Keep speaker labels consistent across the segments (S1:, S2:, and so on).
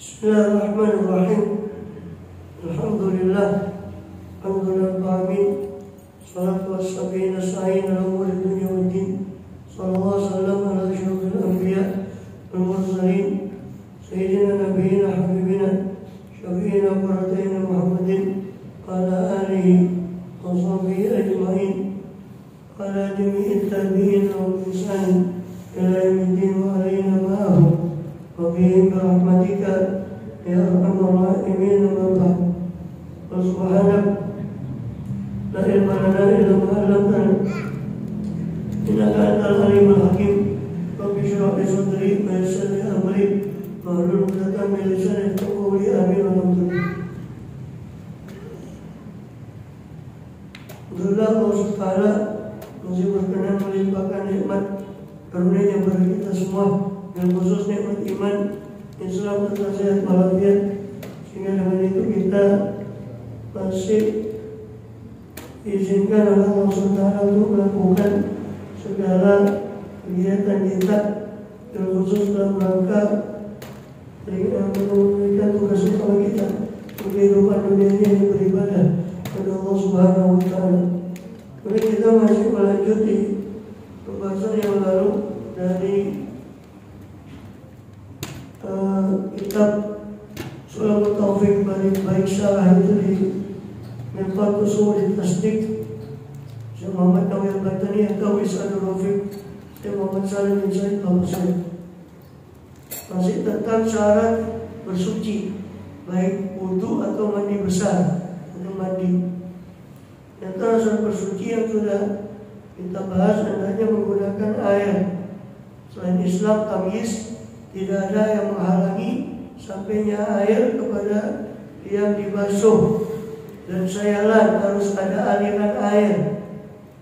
S1: Bismillahirrahmanirrahim. Alhamdulillah. Alhamdulillah. Salatu wassalamu ala umuri dunya wad din. Sallallahu alaihi wasallam ala asyrafil anbiya wal mursalin. Sayyidina nabiyina habibina syafi'ina qurratina Muhammadin ala alihi wa sahbihi ajma'in. Ala jami'it tabi'in wa ihsan ila yaumiddin wa alaina ma'ahum. Wabihim birahmatika ya arhamar rahimin wa ba'd. Wa subhanak la ilma lana illa ma 'allamtana innaka antal alimul hakim. Rabbi shrah li sadri wa yassir li amri wahlul 'uqdatam min lisani yafqahu qawli. Amin. Alhamdulillah, Allah Ta'ala masih berkenan melimpahkan nikmat karunia-Nya bagi kita semua, dan khusus nikmat iman, Islam, dan sehat walafiat, sehingga dengan itu kita masih diizinkan oleh Allah SWT untuk melakukan segala kegiatan kita, dan khusus dalam rangka memberikan tugas utama kita untuk kehidupan dunia ini beribadah kepada Allah Subhanahu Wa Taala. Kemudian kita masih melanjuti pembahasan yang lalu dari kitab Sulatul Taufik baik syarah itu di Mirqat Usul Tasdik Syekh Muhammad Nawir Batani atau Isadur Rafiq Syekh Muhammad Salim bin Said Al-Husain, masih tentang syarat bersuci, baik wudu atau mandi besar atau mandi. Yang antara syarat bersuci yang sudah kita bahas hendaknya menggunakan air. Selain Islam tamyiz, tidak ada yang menghalangi sampainya air kepada yang dibasuh, dan sayalan harus ada aliran air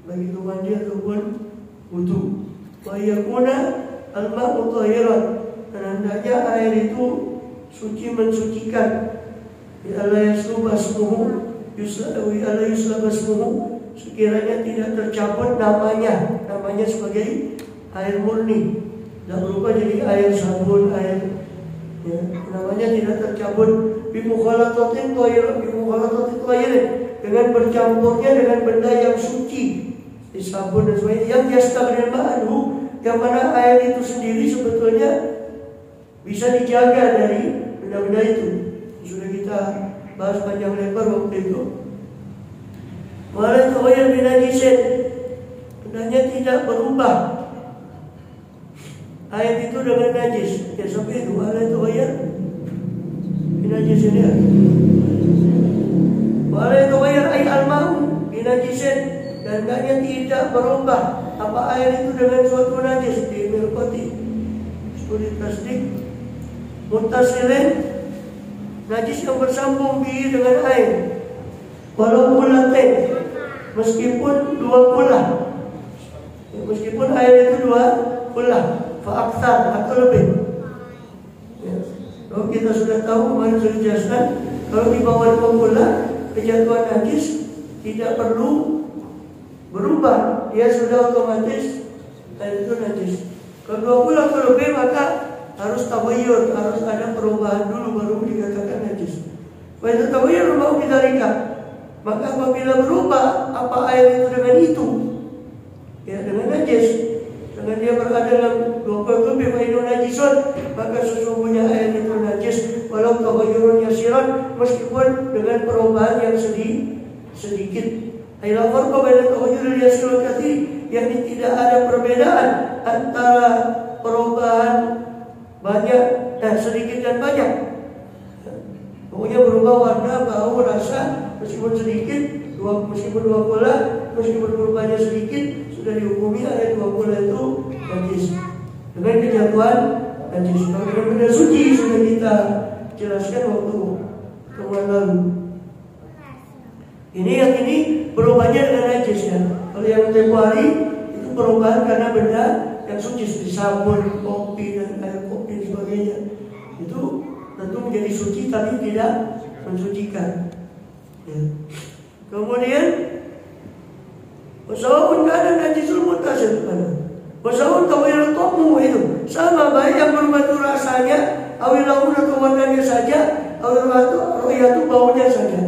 S1: baik itu mandi ataupun wudu. Wa yakuna al-ma'u tahiran, dan hendaknya air itu suci mensucikan. Ala yusbasmuhu yuslawi ala yuslabasmuhu, sekiranya tidak tercampur namanya sebagai air murni, tidak berubah jadi air sabun, air ya, namanya tidak tercampur bimukhalatatin thayr, dengan bercampurnya dengan benda yang suci, di sabun dan sebagainya, yang yastaghfir ma'anhu, yang mana air itu sendiri sebetulnya bisa dijaga dari benda-benda itu. Sudah kita bahas panjang lebar waktu itu. Wala taghayyar binajisin, hendaknya tidak berubah air itu dengan najis. Ya sampai itu wala taghayyar binajisin ya. Wala taghayyar ay al-ma'u binajisin, dan hendaknya tidak berubah apa air itu dengan suatu najis. Di Mirqati Usul Tasdik muttasilin, najis yang bersambung dengan air, walau kulatin, meskipun dua kulah, meskipun air itu dua kulah, fa'aktar atau lebih. Ya. Kalau kita sudah tahu, kemarin sudah dijelaskan, kalau di bawah dua kulah kejatuhan najis tidak perlu berubah, dia sudah otomatis air itu najis. Kalau dua kulah atau lebih maka harus tawayyur, harus ada perubahan dulu baru dikatakan najis. Wa idza tawayyur mau bidzalika, maka apabila berubah apa air itu dengan itu, ya dengan najis, dengan dia berada dalam dua kulah lebih itu najisun, maka sesungguhnya air itu najis walau tawayyurun yasiran, meskipun dengan perubahan yang sedikit. Aila farqa baina tawayyuril yasir wal katsir, yakni tidak ada perbedaan antara perubahan banyak dan sedikit dan banyak. Pokoknya berubah warna, bau, rasa, meskipun sedikit, meskipun dua kulah, meskipun berubahnya sedikit, sudah dihukumi air dua kulah itu najis dengan kejatuhan najis. Kalau benda suci sudah kita jelaskan waktu pertemuan lalu. Ini yang ini berubahnya dengan najis ya. Kalau yang tempoh hari itu perubahan karena benda yang suci seperti sabun, kopi dan air kopi dan sebagainya, itu tentu menjadi suci tapi tidak mensucikan. Ya. Kemudian wasawun kana najisul mutasil kana. Wasawun tawil tamu itu sama baik yang berbatu rasanya awil laun atau warnanya saja, awil royatu baunya saja.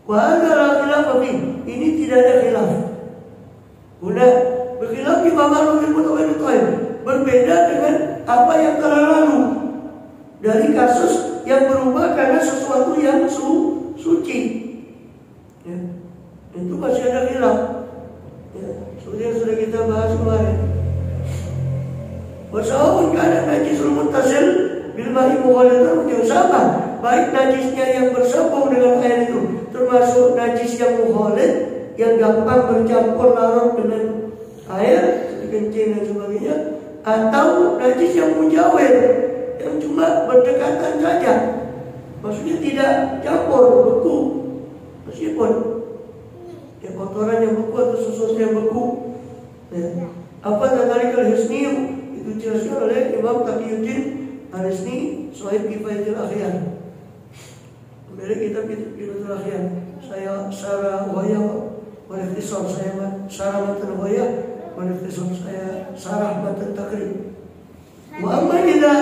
S1: Wah, khilaf ini tidak ada khilaf. Udah berkhilaf di bawah berbeda dengan apa yang telah lalu dari kasus yang berubah karena sesuatu yang suci. Ya, itu masih ada khilaf. Ya, seperti yang sudah kita bahas kemarin. Wasawun kana najisul muttasil bil ma'i mughalladhan yang sama, baik najisnya yang bersambung dengan air itu, termasuk najis yang mughalladh yang gampang bercampur larut dengan air seperti kencing dan sebagainya, atau najis yang mujawir yang cuma berdekatan saja, maksudnya tidak campur beku, meskipun ya kotoran yang beku atau sesuatu yang beku. Ya. Apa tatalikal hisniyu itu dijelaskan oleh Imam Taqiyuddin Al-Hisni Shahih Kifayatul Akhyar. Pemilik kitab Kifayatul Akhyar. Saya Sarah Waya Wal-Ikhtisar, saya Sarah Matan Waya Wal-Ikhtisar, saya Sarah Matan Takrib. Wa amma idza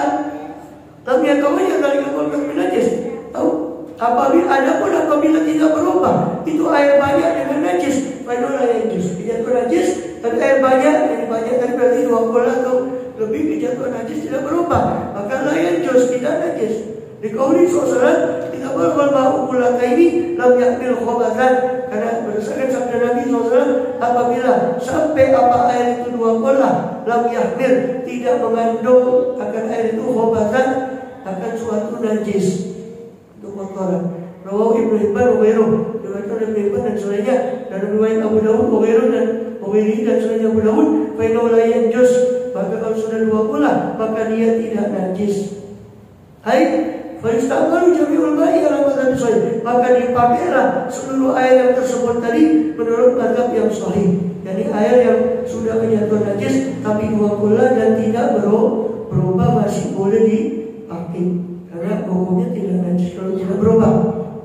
S1: lam yakawaya dalika qalbun min najis. Tahu? Apabila tidak berubah itu air banyak dengan najis, padahal air najis tidak najis, dan air banyak tadi berarti 20 atau lebih kejatuhan najis tidak berubah, maka layan juz tidak najis. Di qauli sallallahu tidak berbau ulat ini lam yakmil khabathan, karena berdasarkan sabda Nabi sallallahu apabila sampai apa air itu 20 lam yakmil tidak mengandung akan air itu khabathan akan suatu najis itu kotoran. Rawahu Ibnu Hibban wa ghairuh, diriwayatkan oleh Ibnu Hibban dan selainnya, dan riwayat Abu Dawud wa ghairuh dan Wawiri dan selainnya Abu Dawud, fa innahu la yanjus, maka kalau sudah 20 maka dia tidak najis. Hai, fa istamalu jami'ul ma'i ala madzhab sahih, maka dipakailah seluruh air yang tersebut tadi menurut mazhab yang sahih. Jadi air yang sudah kejatuhan najis tapi 20 dan tidak berubah masih boleh dipakai karena hukumnya tidak najis kalau tidak berubah.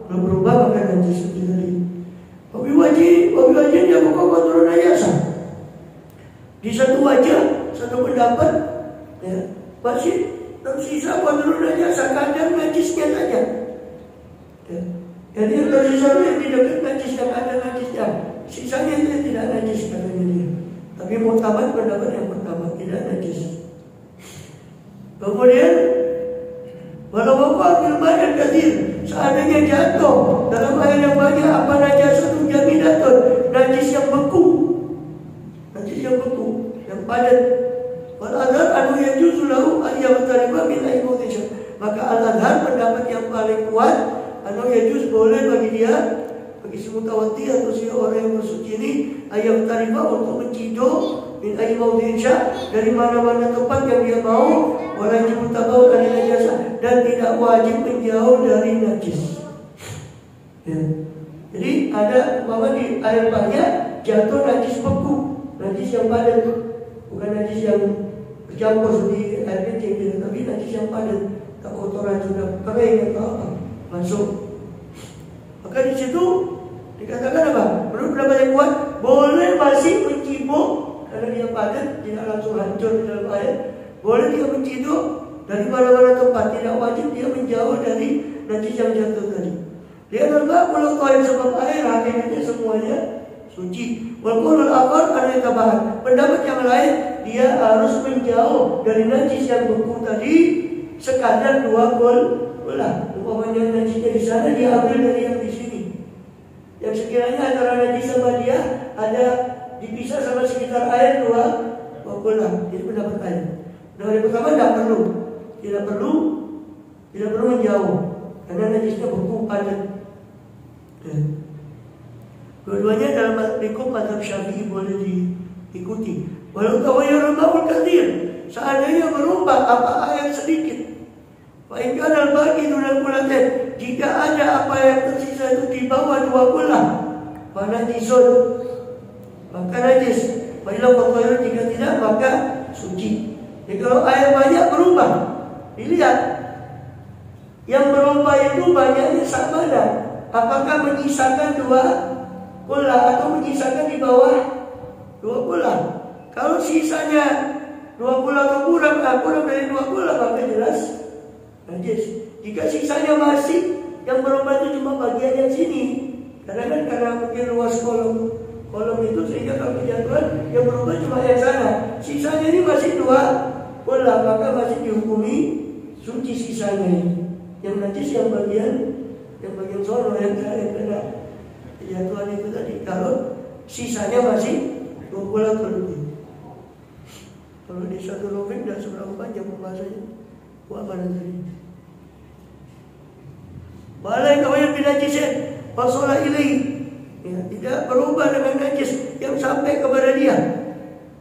S1: Kalau berubah maka najis seperti tadi. Wabi wajib dia buka kotoran najasa. Di satu wajah, satu pendapat, ya, masih tersisa kotoran najasa, kadang najisnya saja. Ya. Jadi yang tersisa yang di dekat najis yang ada najisnya, sisanya itu tidak najis katanya dia. Tapi muktamad pendapat yang pertama tidak najis. Kemudian walau fil ma'i katsir, seandainya jatuh dalam air yang banyak apa najasatun jamidatun, najis yang beku, yang padat. Wal adhar anu yajuzu lahu an yaghtariba min aymudisha, maka al-adhar pendapat yang paling kuat anu yajuz boleh bagi dia, bagi si mutawati atau si orang yang bersuci ini ayam tarifa untuk menciduk min aymudisha dari mana-mana tempat yang dia mau, wajib mutabau dari najasa, dan tidak wajib menjauh dari najis. Ya. Jadi ada bahwa di air banyak jatuh najis beku, najis yang padat, bukan najis yang bercampur seperti air kencing, tapi najis yang padat, tak kotoran sudah kering atau apa masuk. Maka di situ dikatakan apa? Menurut pendapat yang kuat boleh masih mencibuk karena dia padat, tidak langsung hancur di dalam air. Boleh dia menciduk dari mana-mana tempat, tidak wajib dia menjauh dari najis yang jatuh tadi. Dia adalah kalau toilet sebab air hakikatnya semuanya suci. Walaupun al-akhar ada yang tambahan. Pendapat yang lain dia harus menjauh dari najis yang beku tadi sekadar 20 bola. Umpamanya najisnya di sana dia ambil dari yang di sini. Yang sekiranya antara najis sama dia ada dipisah sama sekitar air 2 bola. Jadi pendapat lain. Pendapat yang pertama tidak perlu menjauh karena najisnya beku padat. Dua-duanya dalam lingkup mazhab Syafi'i boleh diikuti. Walau tawayyarul ma'ul katsir, seandainya berubah apa air sedikit. Fa in kana al-baqi dunal qulatain, jika ada apa yang tersisa itu di bawah 2 bola, pada najis, maka najis. Bila kotor jika tidak maka suci. Jadi kalau air banyak berubah, dilihat yang berubah itu banyaknya sama dah. Apakah menyisakan 2 bola atau menyisakan di bawah 2 bola? Kalau sisanya 2 gula atau kurang dari 2 gula, maka jelas najis. Jika sisanya masih, yang berubah itu cuma bagian yang sini. Karena mungkin luas kolom itu, sehingga kalau kejatuhan yang berubah cuma yang sana. Sisanya ini masih 2 gula, maka masih dihukumi suci sisanya ini. Yang najis yang bagian sono yang kena kejatuhan itu tadi. Kalau sisanya masih 2 gula lebih. Kalau di satu Rofik tidak seberapa panjang pembahasannya. Apa tadi? Balai kawin binajisin fasola ilaih, ya, tidak berubah dengan najis yang sampai kepada dia.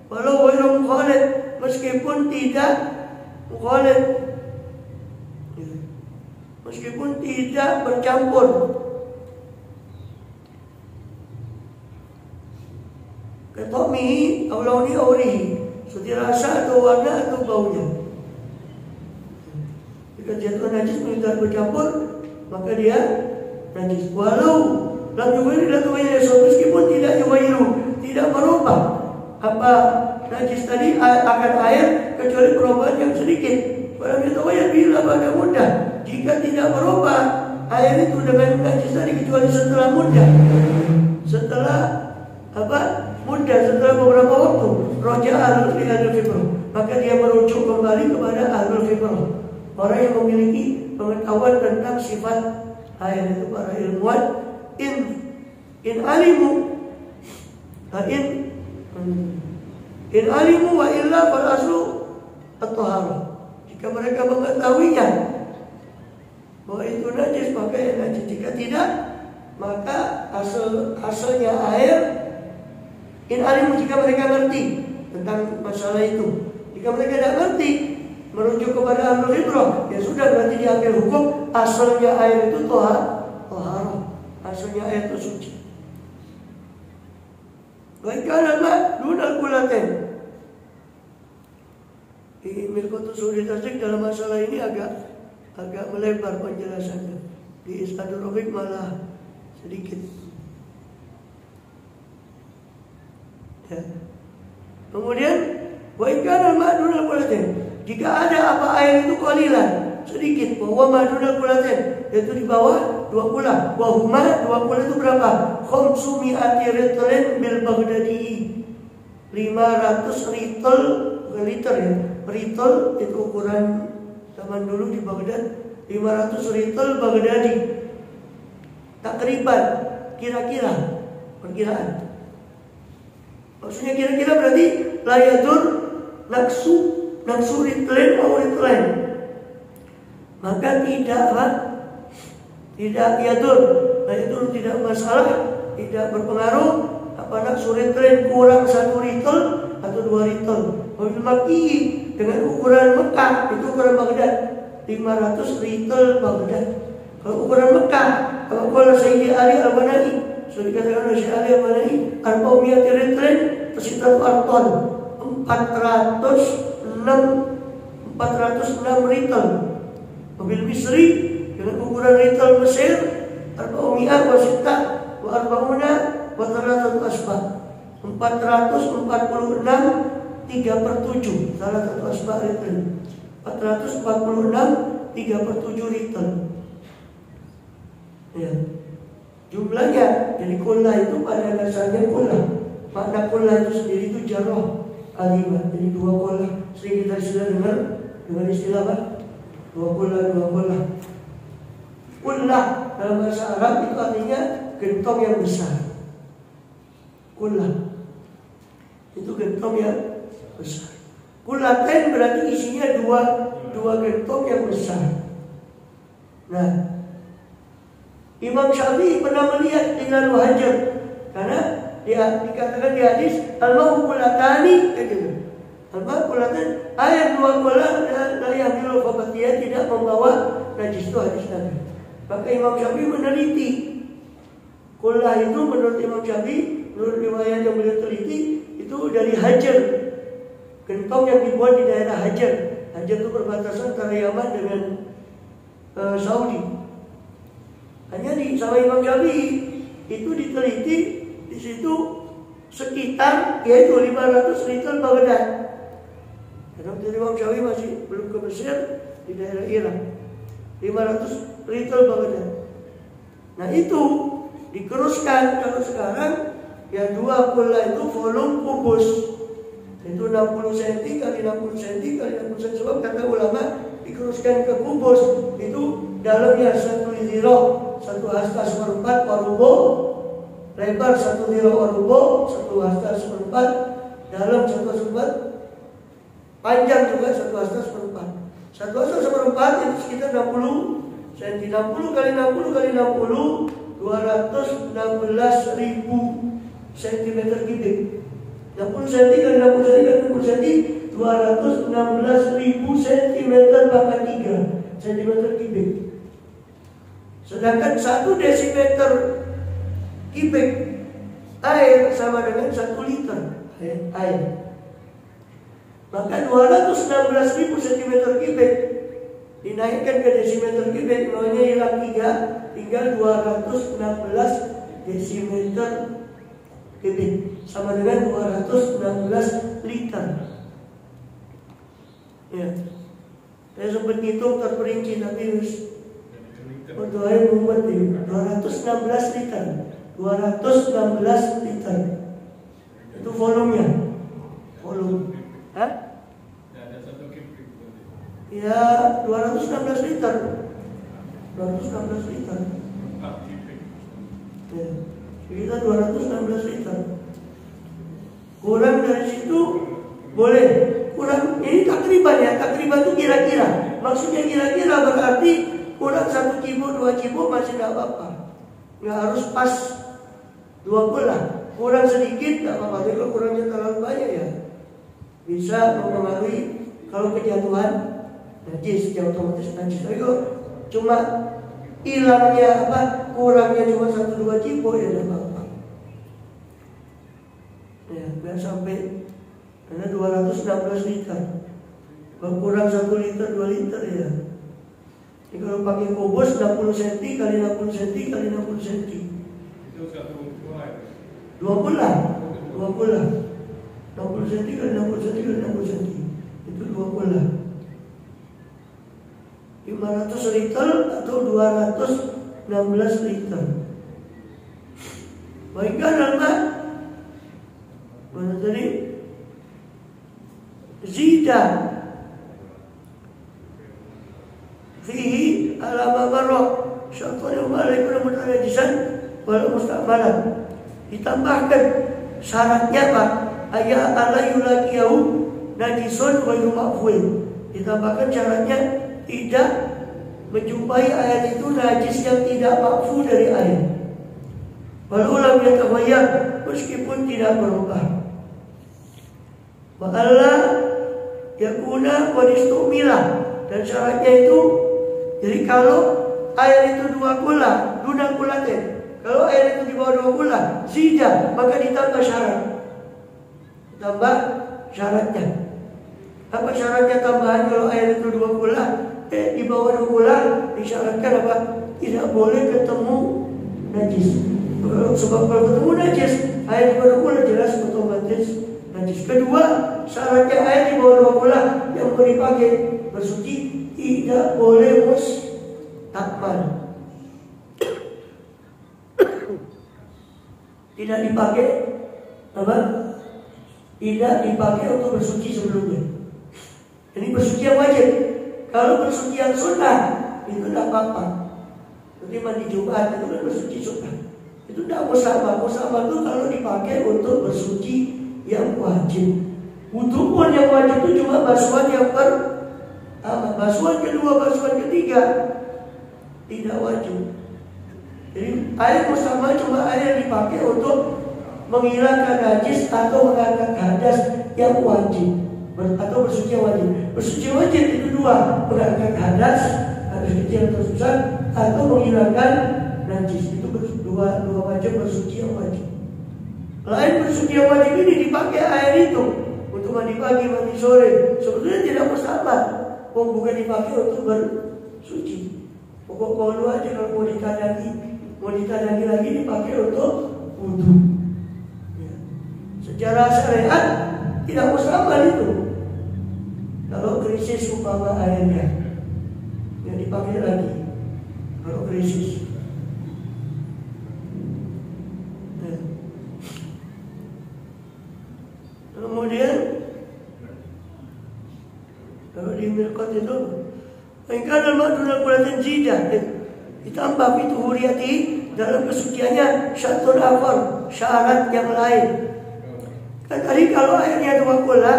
S1: Walau ghairu mukhalid, meskipun tidak mukhalid, ya, meskipun tidak bercampur. Ketomihi atau launi aurihi, seperti rasa atau warna atau baunya. Jika jatuh najis tidak bercampur, maka dia najis. Walau lam yughayyiru meskipun tidak yughayyiru, tidak merubah apa najis tadi akan air kecuali perubahan yang sedikit. Walau yataghayyar bila pada mudah, jika tidak merubah air itu dengan najis tadi kecuali setelah mudah. Setelah apa? Mudah, setelah beberapa waktu, raja'a li ahlul fiqh, maka dia merujuk kembali kepada ahlul fiqh. Orang yang memiliki pengetahuan tentang sifat air, itu para ilmuwan. In alimu wa illa fal aslu at-taharah. Jika mereka mengetahuinya bahwa itu najis, maka ya najis. Jika tidak, maka asalnya air. In alimu, jika mereka ngerti tentang masalah itu. Jika mereka tidak ngerti, merujuk kepada ahlul ibrah, ya sudah, berarti diambil hukum asalnya air itu tohar, asalnya air itu suci. Baikkan ma dunal kulaten. Di Mirqatus Suri Tasdik dalam masalah ini agak melebar penjelasannya. Di Isnadul Rafiq malah sedikit. Ya. Kemudian baikkan ma dunal kulaten. Jika ada apa air itu qalilan, sedikit, bahwa madunal kulaten, yaitu di bawah 2 kula. Wahuma 2 kula itu berapa? 500 ritlin bil Baghdadi. 500 ritel, bukan liter ya. Ritel itu ukuran zaman dulu di Baghdad. 500 ritel Baghdadi. Takriban, kira-kira, perkiraan. Maksudnya kira-kira berarti layadur naksu ritlen atau ritlen, maka tidak yadur tidak masalah, tidak berpengaruh apa naksu ritlen kurang 1 ritel atau 2 ritel. Mobil maki dengan ukuran Mekah, itu ukuran Baghdad 500 ritel Baghdad. Kalau ukuran Mekah, kalau Sayyidi Ali Al-Banani, sudah dikatakan oleh Syekh Ali Al-Banani, Arba'umiyat ritlen tersitar arton 406 ritel. Mobil Misri dengan ukuran ritel Mesir 400 wasitah wa arba'una wa 300 asbah. 446 3/7 salah satu asbah ritel. 446 3/7 ritel. Ya. Jumlahnya dari kulla itu pada dasarnya kulla. Makna kulla itu sendiri itu jarrah kalimat, jadi 2 kulla. Sering kita sudah dengar dengan istilah apa? 2 kulla. Kulla dalam bahasa Arab itu artinya gentong yang besar. Kulla itu gentong yang besar. Kullaten berarti isinya dua gentong yang besar. Nah, Imam Syafi'i pernah melihat dengan Hajar, karena dia dikatakan di hadis al-ma'u kullatani, al-ma'u kullatan, air 2 kulla la yahmilul khabath, dia tidak membawa najis, itu hadis Nabi. Maka Imam Syafi'i meneliti kulla itu, menurut Imam Syafi'i, menurut riwayat yang beliau teliti, itu dari Hajar, gentong yang dibuat di daerah Hajar. Hajar itu perbatasan antara Yaman dengan Saudi. Hanya sama Imam Syafi'i itu diteliti, di situ sekitar yaitu 500 liter Baghdad. Karena waktu Imam Syafi'i masih belum ke Mesir, di daerah Irak. 500 liter bangetnya. Nah itu dikeruskan. Kalau sekarang ya 2 bola itu volume kubus. Itu 60 cm kali 60 cm kali 60 cm. Sebab kata ulama dikeruskan ke kubus. Itu dalamnya 1 ziro, 1 hasta seperempat warubo. Lebar 1 ziro warubo, 1 hasta seperempat. Dalam 1 seperempat. Panjang juga 1 hasta seperempat. 1 hasta seperempat itu sekitar 60 cm. 60 kali 60 kali 60 216.000 cm kubik. 60 cm kali 60 cm kali 60 cm 216.000 cm pangkat 3 cm kubik. Sedangkan 1 desimeter kubik air sama dengan 1 liter air. Maka 216.000 cm kubik dinaikkan ke desimeter kubik, nolnya hilang 3, tinggal 216 desimeter kubik, sama dengan 216 liter. Ya, saya sempat hitung terperinci tapi untuk air membuat 216 liter, 216 liter itu volumenya, volume. Hah? Ya 216 liter. 216 liter. Ya, kita 216 liter. Kurang dari situ boleh. Kurang, ini takriban ya. Takriban itu kira-kira. Maksudnya kira-kira berarti kurang 1 cibo, 2 cibo masih tidak apa-apa. Nggak harus pas 2 bola. Kurang sedikit nggak apa-apa. Tapi kalau kurangnya terlalu banyak ya bisa mempengaruhi kalau kejatuhan najis, yang otomatis najis. Tapi kalau cuma hilangnya kurangnya cuma 1-2 cipo ya tidak apa-apa. Ya, nggak sampai, karena 216 liter. Kurang 1 liter, 2 liter ya. Jadi kalau pakai kubus 60 cm kali 60 cm kali 60 cm. Itu 1 bola. 2 bola. 2 bola. 60 cm kali 60 cm kali 60 cm. Itu 2 bola. 500 liter atau 216 liter. Baikkan apa? Mana tadi? Zida fihi alama barok syaitan yang malaikun mutanajisan wal mustaqbalan. Ditambahkan syaratnya apa? Ayat ala yulakiyahu najisun wa yuma'fuin. Ditambahkan syaratnya tidak menjumpai air itu najis yang tidak makfu dari air. Walau lam yataghayyar, meskipun tidak berubah. Ma'alla yakuna qad istumila, dan syaratnya itu jadi kalau air itu 2 gula, duna gulaten. Kalau air itu di bawah 2 gula, zida, maka ditambah syarat. Tambah syaratnya. Apa syaratnya tambahan kalau air itu 2 gula? Di bawah 2 gula disyaratkan apa? Tidak boleh ketemu najis. Sebab kalau ketemu najis, air di bawah 2 gula jelas otomatis najis. Kedua, syaratnya air di bawah 2 gula yang mau dipakai bersuci tidak boleh mustakmal. Tidak dipakai apa? Tidak dipakai untuk bersuci sebelumnya. Ini bersuci yang wajib. Kalau bersuci yang sunnah itu tidak apa-apa. Seperti mandi Jumat itu kan bersuci sunnah. Itu tidak musabah. Musabah itu kalau dipakai untuk bersuci yang wajib. Wudu pun yang wajib itu cuma basuhan yang basuhan kedua, basuhan ketiga tidak wajib. Jadi air musabah cuma air yang dipakai untuk menghilangkan najis atau mengangkat hadas yang wajib. Atau bersuci wajib. Bersuci wajib itu 2, mengangkat hadas kecil atau besar, atau menghilangkan najis. Itu 2 macam bersuci yang wajib. Lain bersuci yang wajib ini dipakai air itu untuk mandi pagi, mandi sore. Sebetulnya tidak mustahab. Bukan dipakai untuk bersuci. Pokok aja kalau mau ditandani lagi dipakai untuk wudu. Ya. Secara syariat tidak mustahab itu. Kalau krisis umpama airnya yang dipakai lagi. Kalau krisis. Kemudian kalau di Mirqat itu ingkar al-ma'dul qulatin zidah ditambah itu huriyati dalam kesuciannya syatun akhar, syarat yang lain. Kan tadi kalau airnya 2 kula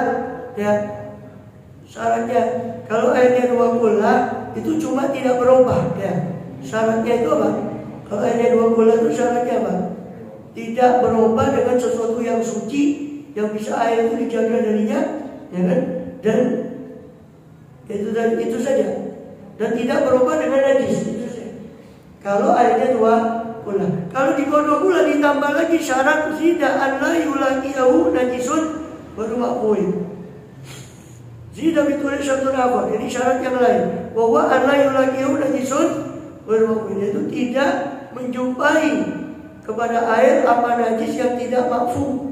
S1: ya syaratnya kalau airnya 2 kula itu cuma tidak berubah ya. Syaratnya itu apa? Kalau airnya 2 kula itu syaratnya apa? Tidak berubah dengan sesuatu yang suci yang bisa air itu dijaga darinya, ya kan? Dan itu saja. Dan tidak berubah dengan najis. Itu saja. Kalau airnya 2 kula. Kalau di bawah 2 kula ditambah lagi syarat zida an la yulaqiyahu najisun baru makbul. Zida bitulis syartun akhar. Ini syarat yang lain. Bahwa an la yulaqiyahu najisun baru makbul. Itu tidak menjumpai kepada air apa najis yang tidak makfu.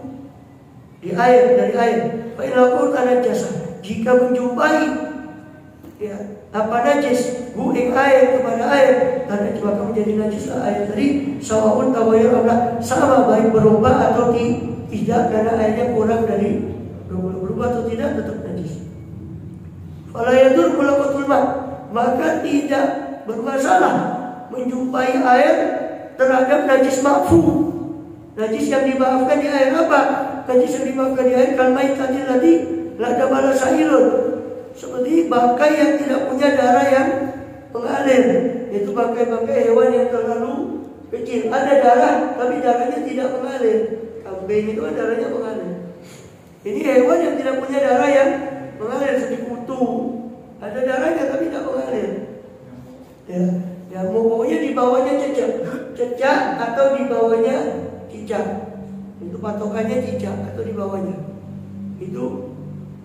S1: Di air, dari air. Fa'ilakur tanah jasa. Jika menjumpai ya, apa najis buing air kepada air, karena maka menjadi najislah air tadi. Sawa'un tawayur Allah, sama baik berubah atau tidak, karena airnya kurang dari berubah atau tidak tetap najis. Fala yadur mulaqatul ma, maka tidak bermasalah menjumpai air terhadap najis makfu. Najis yang dimaafkan di air apa? Najis yang dimaafkan di air kalmai tadi lada balasailun, seperti bangkai yang tidak punya darah yang mengalir. Itu bangkai-bangkai hewan yang terlalu kecil, ada darah tapi darahnya tidak mengalir. Kambing itu darahnya mengalir. Ini hewan yang tidak punya darah yang mengalir, seperti kutu, ada darahnya tapi tidak mengalir. Ya pokoknya di bawahnya cecak atau di bawahnya cicak. Itu patokannya cicak atau di bawahnya. Itu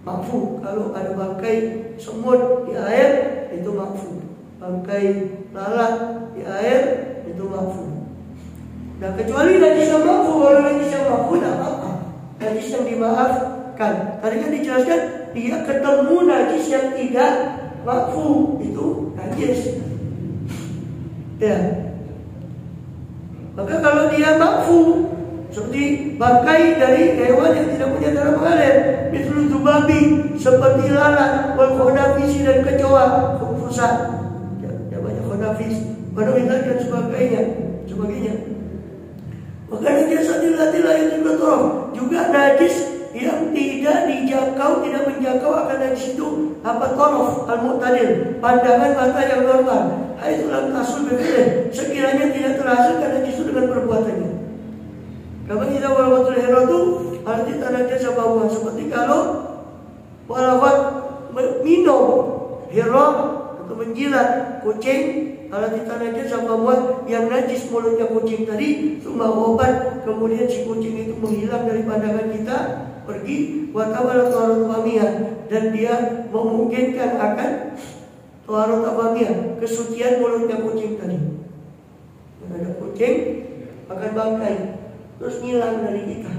S1: makfu. Kalau ada bangkai semut di air itu makfu. Bangkai lalat di air itu makfu. Nah kecuali najis yang makfu. Kalau najis yang makfu tidak apa-apa. Najis yang dimaafkan. Tadi kan dijelaskan dia ketemu najis yang tidak makfu, itu najis. Ya. Maka kalau dia makfu, seperti bangkai dari hewan yang tidak punya darah mengalir, misalnya zubabi, seperti lalat, wal khonafisi dan kecoa, fusa, ya banyak khonafis, badoilah dan sebagainya. Maka najis adilah yang juga najis yang tidak dijangkau, tidak menjangkau akan najis itu apa torof al-mu'tadil, pandangan mata yang normal. Itu dalam tasul berbeda. Sekiranya tidak terhasil karena najis itu dengan perbuatannya. Kalau tidak walawatul heratu arti tanahnya sama seperti kalau walawat minum hero atau menjilat kucing, kalau tanahnya sama yang najis mulutnya kucing tadi, cuma obat, kemudian si kucing itu menghilang dari pandangan kita, pergi watawala tuarut mamiyah, dan dia memungkinkan akan tuarut mamiyah, kesucian mulutnya kucing tadi. Ada kucing akan bangkai, terus hilang dari kita.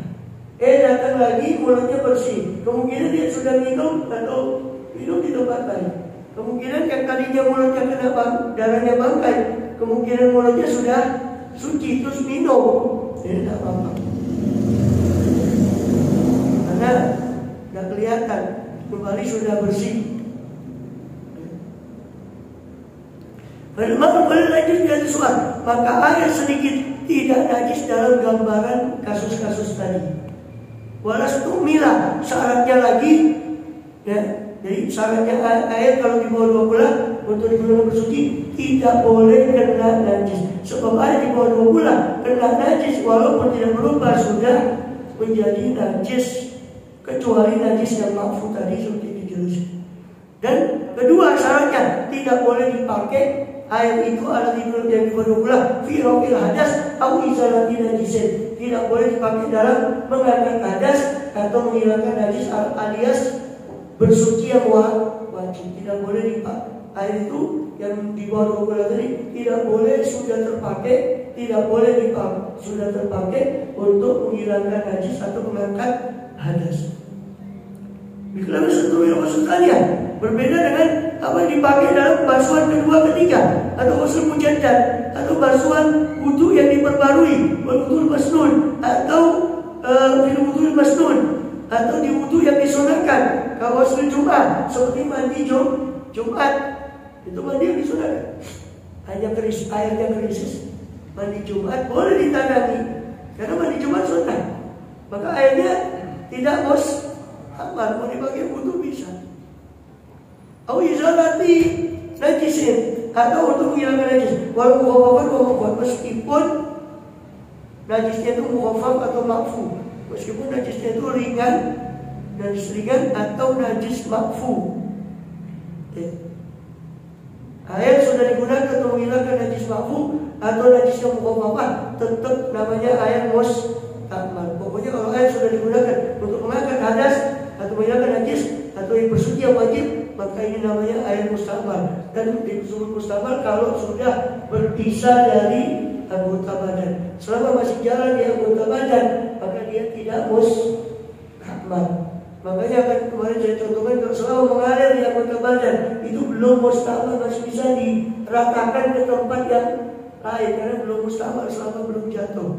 S1: Datang lagi mulutnya bersih. Kemungkinan dia sudah minum atau minum di tempat lain. Kemungkinan yang tadinya mulutnya kena darahnya bangkai, kemungkinan mulutnya sudah suci terus minum. Tidak apa-apa. Karena tidak kelihatan, kembali sudah bersih. Maka air sedikit tidak najis dalam gambaran kasus-kasus tadi. Walastumila syaratnya lagi, ya, jadi syaratnya air kalau di bawah 2 bulan untuk digunakan bersuci tidak boleh kena najis. Sebab air di bawah 2 bulan kena najis walaupun tidak berubah sudah menjadi najis, kecuali najis yang makfu tadi seperti dijelaskan. Dan kedua syaratnya tidak boleh dipakai air itu alat hidup yang berubah firofil hadas atau izalati najisin, tidak boleh dipakai dalam mengangkat hadas atau menghilangkan najis alias bersuci yang wajib. Tidak boleh dipakai air itu yang di bawah 2 bulan tadi, tidak boleh sudah terpakai, tidak boleh dipakai sudah terpakai untuk menghilangkan najis atau mengangkat hadas. Bila sesuatu yang maksudnya Berbeda dengan apa yang dipakai dalam basuhan kedua, ketiga, atau ghusl mujaddad, atau basuhan wudu yang diperbarui, wudu masnun, atau wudu masnun, atau di wudu yang disunahkan. Kalau ghusl Jumat seperti mandi Jumat, itu mandi yang disunahkan. Airnya krisis. Mandi Jumat boleh ditangani karena mandi Jumat sunnah. Maka airnya tidak mustahmal, mau dipakai wudu bisa. Atau izalati najisin, atau untuk menghilangkan najis. Walau mukhafafan meskipun najisnya itu mukhafaf atau makfu, meskipun najisnya itu ringan, najis ringan atau najis makfu. Air sudah digunakan untuk menghilangkan najis makfu atau najis yang mukhafafah, tetap namanya air mustahmal. Pokoknya kalau air sudah digunakan untuk mengangkat hadas atau menghilangkan najis atau yang bersuci yang wajib, maka ini namanya air mustahmal. Dan disebut mustahmal kalau sudah berpisah dari anggota badan. Selama masih jalan di anggota badan, maka dia tidak mustahmal. Makanya kan kemarin saya contohkan, kalau selama mengalir di anggota badan itu belum mustahmal, masih bisa diratakan ke tempat yang lain karena belum mustahmal selama belum jatuh.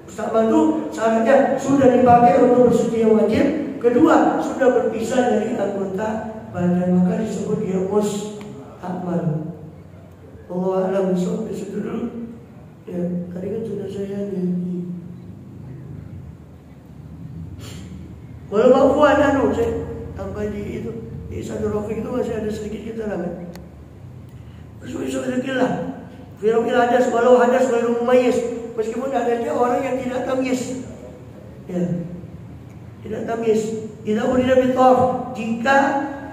S1: Mustahmal itu syaratnya sudah dipakai untuk bersuci yang wajib, kedua sudah berpisah dari anggota badan, maka disebut dia mustahmal. Allah alam sampai situ dulu. Ya, tadi kan sudah saya nyanyi. Walau mafuan saya tambah di itu di satu rofik itu masih ada sedikit keterangan. Sedikit lah. Firqil hadas walau hadas walau mumayyiz, meskipun adanya orang yang tidak tamyiz. Ya. Tidak tamyiz. Tidak urida bitawaf, jika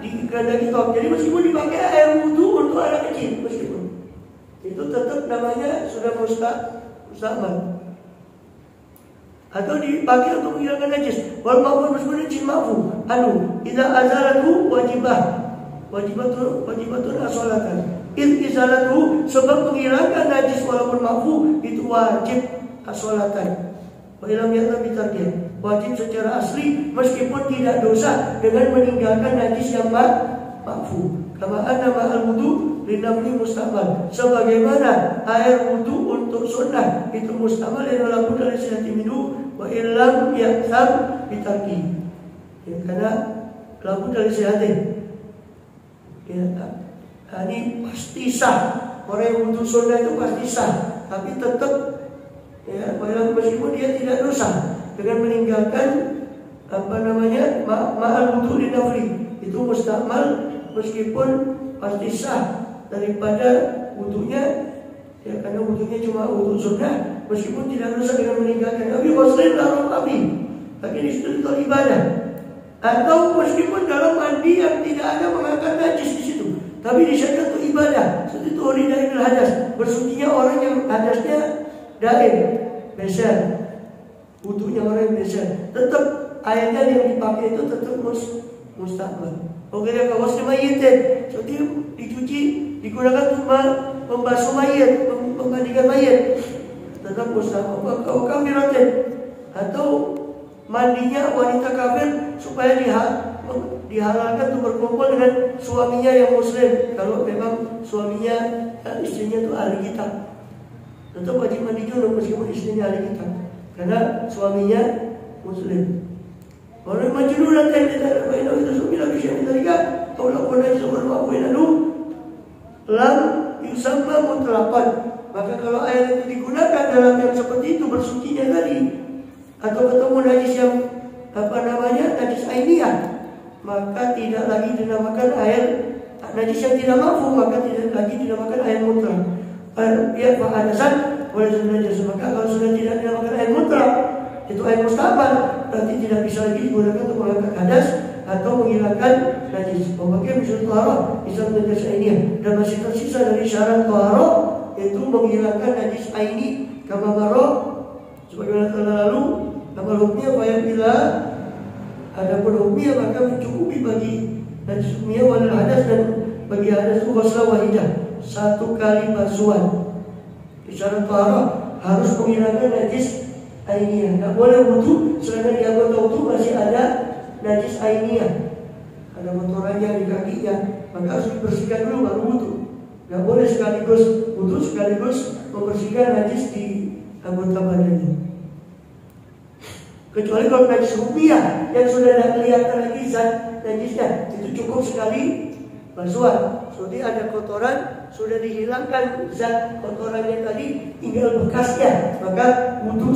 S1: dikehendaki tawaf. Jadi meskipun dipakai air wudu untuk anak kecil, meskipun itu tetap namanya sudah mustahmal. Atau dipakai untuk menghilangkan najis. Wal ma'fun meskipun najis ma'fu. Idza azalatu wajibatun asolatan. Izalatu sebab menghilangkan najis walaupun ma'fu itu wajib asolatan. Wa ilam ya'lam bitarkih. Wajib secara asli meskipun tidak dosa dengan meninggalkan najis yang ma'fu. Kama anna ma'al wudu linafli mustahmal. Sebagaimana air wudu untuk sunnah itu mustahmal yang walaupun dari sihati minum wa illam ya'tham bitarki. Ya, karena lagu dari sihati. Ya, ini pasti sah. Orang yang wudu sunnah itu pasti sah, tapi tetap ya, meskipun dia tidak dosa dengan meninggalkan ma'al wudu linafli itu mustahmal meskipun pasti sah daripada wudunya, ya karena wudunya cuma wudu sunnah meskipun tidak dosa dengan meninggalkan. Tapi ghuslin dalam api, tapi di situ itu ibadah. Atau meskipun dalam mandi yang tidak ada mengangkat najis di situ, tapi disyaratkan untuk ibadah. Seperti itu urida hadas, bersucinya orang yang hadasnya daim, besar, wudunya orang yang besar, tetap airnya yang dipakai itu tetap mustahmal. Oke, kalau mayyitin, seperti dicuci digunakan untuk membasuh mayit, memandikan mayit, tetap mustahmal. Kalau kafiratin atau mandinya wanita kafir supaya dihalalkan untuk berkumpul dengan suaminya yang muslim. Kalau memang suaminya dan istrinya itu ahli kitab, tetap wajib mandi junub meskipun istrinya ahli kitab, karena suaminya muslim. Orang majnun dan tidak baik itu sudah bisa mereka Allah pun aja semua apa yang lam yusamma mutlaqan. Maka kalau air itu digunakan dalam yang seperti itu bersucinya tadi, atau ketemu najis yang najis ainiyah, maka tidak lagi dinamakan air najis yang tidak mampu, maka tidak lagi dinamakan air mutlak. Ya Pak Adasan boleh najis. Maka kalau sudah tidak dinamakan air mutlak, itu air mustahmal, berarti tidak bisa lagi digunakan untuk mengangkat hadas atau menghilangkan najis. Pemakai bisa taharah, bisa najis ainiyah, dan masih tersisa dari syarat taharah yaitu menghilangkan najis aini kama maro sebagaimana telah lalu. Nama hukumnya wayang bila ada pun hukumnya maka mencukupi bagi najis hukumnya walal hadas, dan bagi hadas itu ghusla wahidah, satu kali basuhan. Syarat taharah harus menghilangkan najis ainiyah. Tidak boleh wudu sedangkan di anggota wudu masih ada najis ainiyah. ada kotorannya di kakinya, maka harus dibersihkan dulu baru wudu. Nggak boleh sekaligus wudu sekaligus membersihkan najis di anggota badannya. Kecuali kalau najis rupiah yang sudah tidak kelihatan lagi zat najisnya, itu cukup sekali basuhan. Jadi ada kotoran sudah dihilangkan zat kotorannya tadi, tinggal bekasnya, maka wudu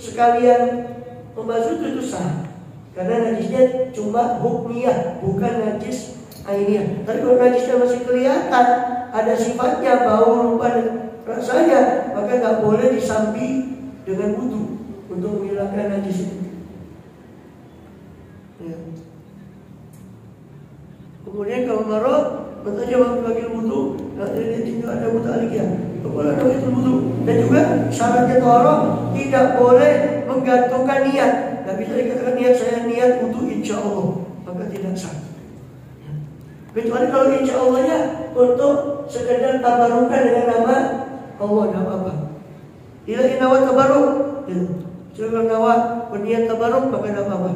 S1: sekalian membasuh itu sah. Karena najisnya cuma hukmiyah, bukan najis ainiyah. Tapi kalau najisnya masih kelihatan, ada sifatnya, bau, rupa, dan rasanya, maka nggak boleh disambi dengan wudu untuk menghilangkan najis itu. Ya. Kemudian kalau marah, bertanya waktu bagi wudu, dia tinggal ada wudu aliknya. Kalau ada wudu, dan juga syaratnya taharah tidak boleh menggantungkan niat. Tidak bisa dikatakan niat saya niat wudu insya Allah, maka tidak sah. Kecuali kalau insya Allahnya untuk sekedar tabarukan dengan nama Allah, nama apa? Bila inawa tabaruk, kalau nawa berniat tabaruk maka nama apa?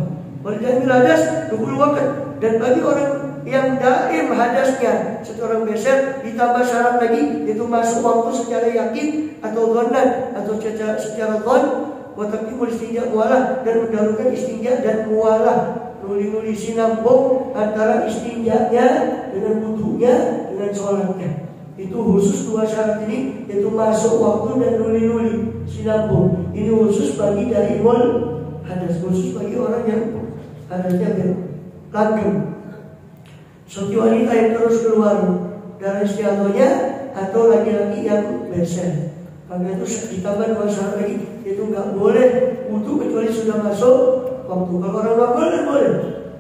S1: Walijamil hadas dukul wakat. Dan bagi orang yang daim hadasnya seorang beser ditambah syarat lagi, itu masuk waktu secara yakin atau dhannan atau secara dhan, wa taqdimul istinja mualah, dan mendahulukan istinja dan mualah, nuli-nuli sinambung antara istinjanya dengan wudunya dengan sholatnya. Itu khusus dua syarat ini, yaitu masuk waktu dan nuli-nuli sinambung. Ini khusus bagi daimul hadas, khusus bagi orang yang hadasnya langgeng. Seperti wanita yang terus keluar darah istiadohnya atau laki-laki yang beser, maka itu ditambah dua syarat lagi, itu nggak boleh wudu kecuali sudah masuk waktu. Kalau orang normal kan boleh,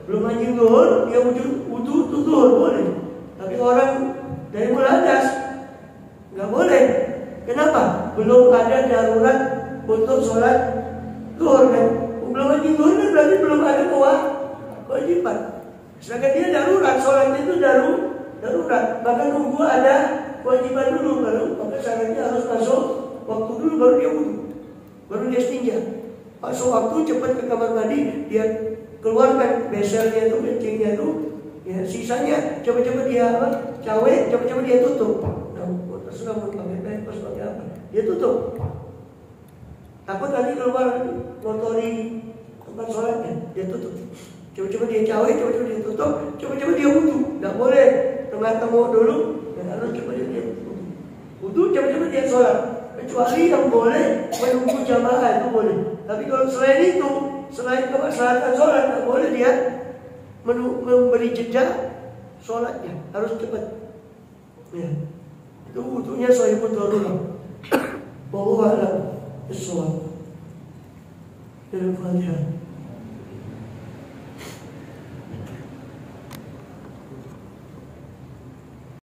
S1: belum anjing zuhur dia wudu zuhur boleh. Tapi orang dari hadas nggak boleh. Kenapa? Belum ada darurat untuk sholat zuhur kan? Belum anjing zuhur kan berarti belum ada kewajiban. Sedangkan dia darurat, sholat itu darurat, maka nunggu ada kewajiban dulu baru, maka syaratnya harus masuk waktu dulu baru dia wudu, baru dia istinja. Masuk waktu cepat ke kamar mandi, dia keluarkan besernya itu, kencingnya itu, ya sisanya coba-coba dia cawe, coba-coba dia tutup. Nah, terserah mau pakai pampers pakai apa, dia tutup. Takut nanti keluar motori tempat sholatnya, dia tutup. Coba-coba dia cawe, coba-coba dia tutup, coba-coba dia wudu. Tidak boleh tengah-tengah dulu, dan harus coba dia wudu. Wudu coba-coba dia sholat. Kecuali yang boleh menunggu jamaah itu boleh. Tapi kalau selain itu, selain kemaslahatan sholat, tidak boleh dia memberi jeda sholatnya, harus cepat. Ya. Itu wudunya sahihun darurah. Wallahu a'lam bishawab. Al-Fatihah.